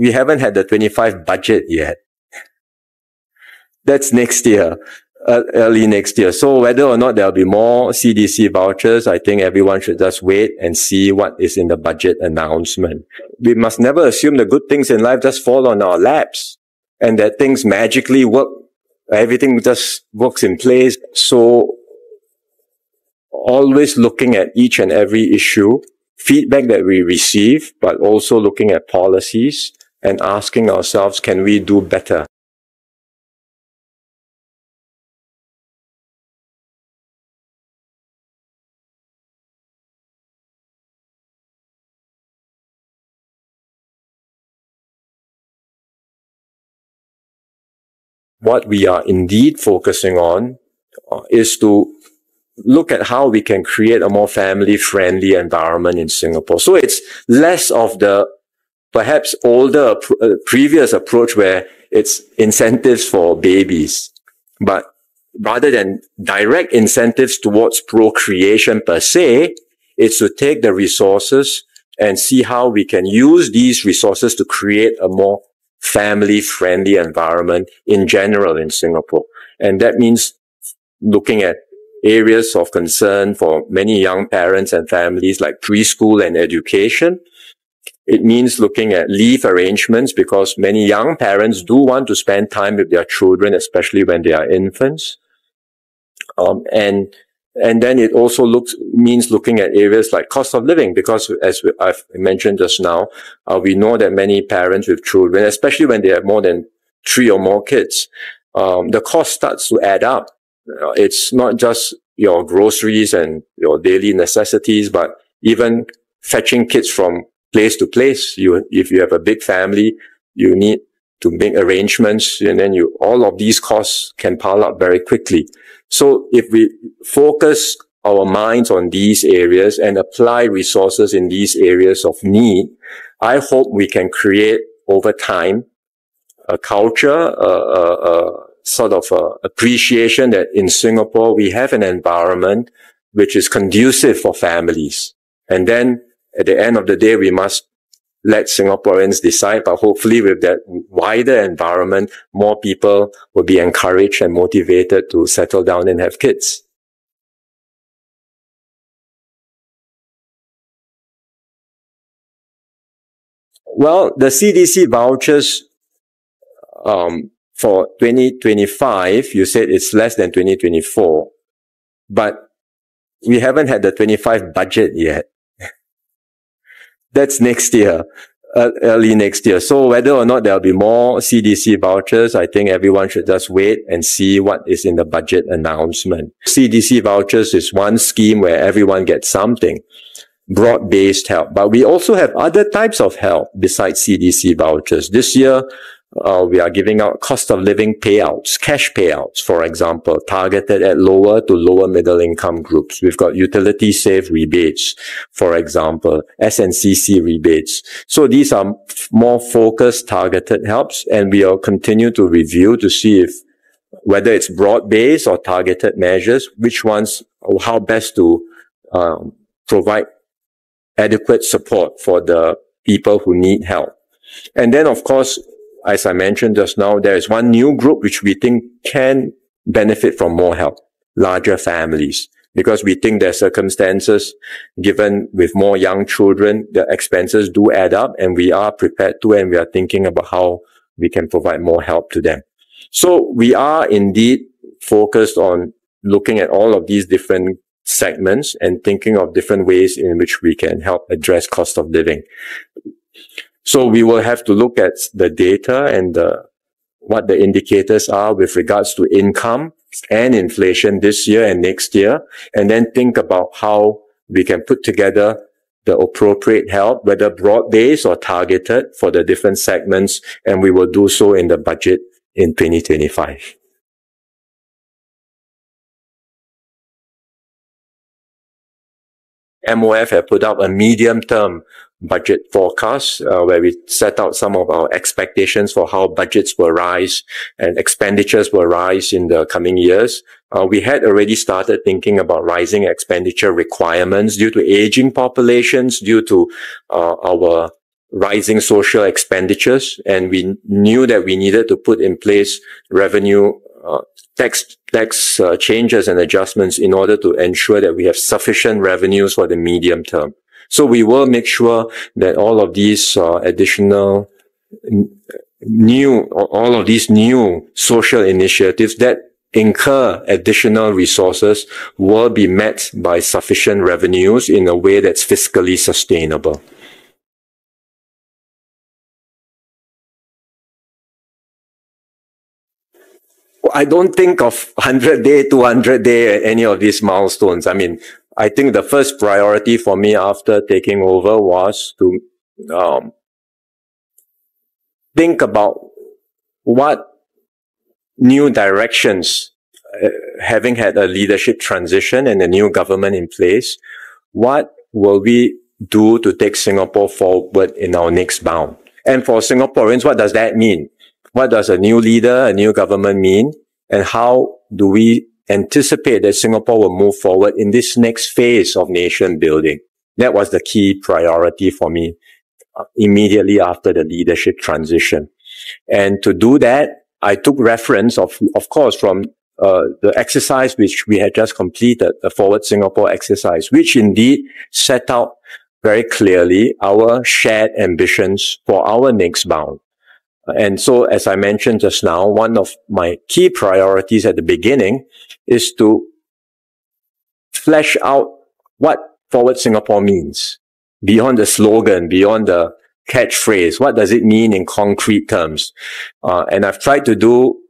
we haven't had the 25 budget yet. That's next year, early next year. So whether or not there'll be more CDC vouchers, I think everyone should just wait and see what is in the budget announcement. We must never assume the good things in life just fall on our laps and that things magically work. Everything just works in place. So always looking at each and every issue, feedback that we receive, but also looking at policies and asking ourselves, can we do better? What we are indeed focusing on is to look at how we can create a more family-friendly environment in Singapore. So it's less of the perhaps older previous approach where it's incentives for babies, but rather than direct incentives towards procreation per se, it's to take the resources and see how we can use these resources to create a more family-friendly environment in general in Singapore. And that means looking at areas of concern for many young parents and families like preschool and education. It means looking at leave arrangements because many young parents do want to spend time with their children, especially when they are infants. And then it also means looking at areas like cost of living, because as I've mentioned just now, we know that many parents with children, especially when they have more than 3 or more kids, the cost starts to add up. It's not just your groceries and your daily necessities, but even fetching kids from place to place. If you have a big family, you need to make arrangements, and then all of these costs can pile up very quickly. So if we focus our minds on these areas and apply resources in these areas of need, I hope we can create over time a culture, sort of appreciation that in Singapore we have an environment which is conducive for families. And then at the end of the day, we must let Singaporeans decide, but hopefully with that wider environment, more people will be encouraged and motivated to settle down and have kids. Well, the CDC vouchers for 2025, you said it's less than 2024, but we haven't had the 25 budget yet. That's next year, early next year. So whether or not there'll be more CDC vouchers, I think everyone should just wait and see what is in the budget announcement. CDC vouchers is one scheme where everyone gets something, broad-based help. But we also have other types of help besides CDC vouchers. This year, we are giving out cost of living payouts, cash payouts, for example, targeted at lower to lower middle income groups. We've got utility save rebates, for example, SNCC rebates. So these are more focused, targeted helps, and we will continue to review to see if whether it's broad-based or targeted measures, which ones, or how best to provide adequate support for the people who need help. And then, of course, as I mentioned just now, there is one new group which we think can benefit from more help, larger families, because we think their circumstances, given with more young children, the expenses do add up, and we are prepared to, and we are thinking about how we can provide more help to them. So we are indeed focused on looking at all of these different segments and thinking of different ways in which we can help address cost of living. So we will have to look at the data and what the indicators are with regards to income and inflation this year and next year, and then think about how we can put together the appropriate help, whether broad-based or targeted for the different segments, and we will do so in the budget in 2025. MOF have put out a medium-term budget forecast where we set out some of our expectations for how budgets will rise and expenditures will rise in the coming years. We had already started thinking about rising expenditure requirements due to aging populations, due to our rising social expenditures, and we knew that we needed to put in place revenue tax changes and adjustments in order to ensure that we have sufficient revenues for the medium term. So we will make sure that all of these additional new social initiatives that incur additional resources will be met by sufficient revenues in a way that's fiscally sustainable. I don't think of 100-day, 200-day, any of these milestones. I mean, I think the first priority for me after taking over was to think about what new directions, having had a leadership transition and a new government in place, what will we do to take Singapore forward in our next bound? And for Singaporeans, what does that mean? What does a new leader, a new government mean? And how do we anticipate that Singapore will move forward in this next phase of nation building? That was the key priority for me immediately after the leadership transition. And to do that, I took reference of course, from the exercise which we had just completed, the Forward Singapore exercise, which indeed set out very clearly our shared ambitions for our next bound. And so, as I mentioned just now, one of my key priorities at the beginning is to flesh out what Forward Singapore means. Beyond the slogan, beyond the catchphrase, what does it mean in concrete terms? And I've tried to do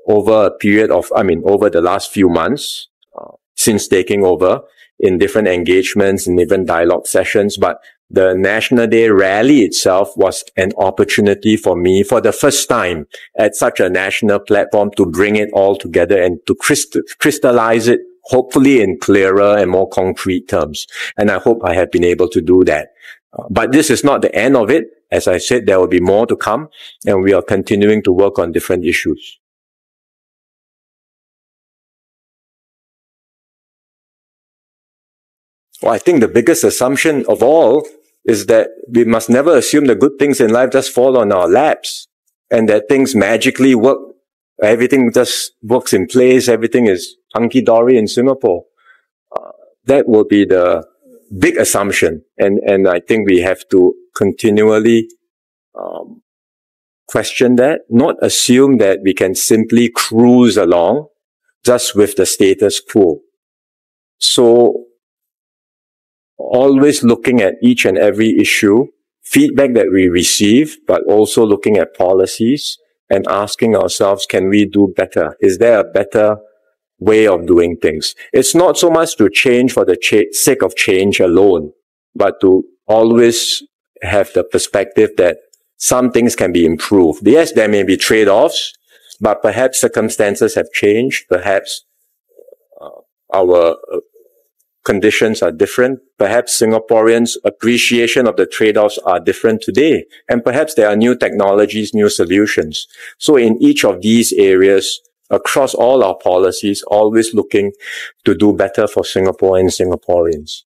over a period of, over the last few months, since taking over, in different engagements and different dialogue sessions, but the National Day rally itself was an opportunity for me for the first time at such a national platform to bring it all together and to crystallize it, hopefully in clearer and more concrete terms. And I hope I have been able to do that. But this is not the end of it. As I said, there will be more to come, and we are continuing to work on different issues. Well, I think the biggest assumption of all is that we must never assume the good things in life just fall on our laps and that things magically work. Everything just works in place. Everything is hunky-dory in Singapore. That will be the big assumption. And I think we have to continually question that, not assume that we can simply cruise along just with the status quo. So, always looking at each and every issue, feedback that we receive, but also looking at policies and asking ourselves, can we do better? Is there a better way of doing things? It's not so much to change for the sake of change alone, but to always have the perspective that some things can be improved. Yes, there may be trade-offs, but perhaps circumstances have changed. Perhaps our conditions are different. Perhaps Singaporeans' appreciation of the trade-offs are different today. And perhaps there are new technologies, new solutions. So in each of these areas, across all our policies, always looking to do better for Singapore and Singaporeans.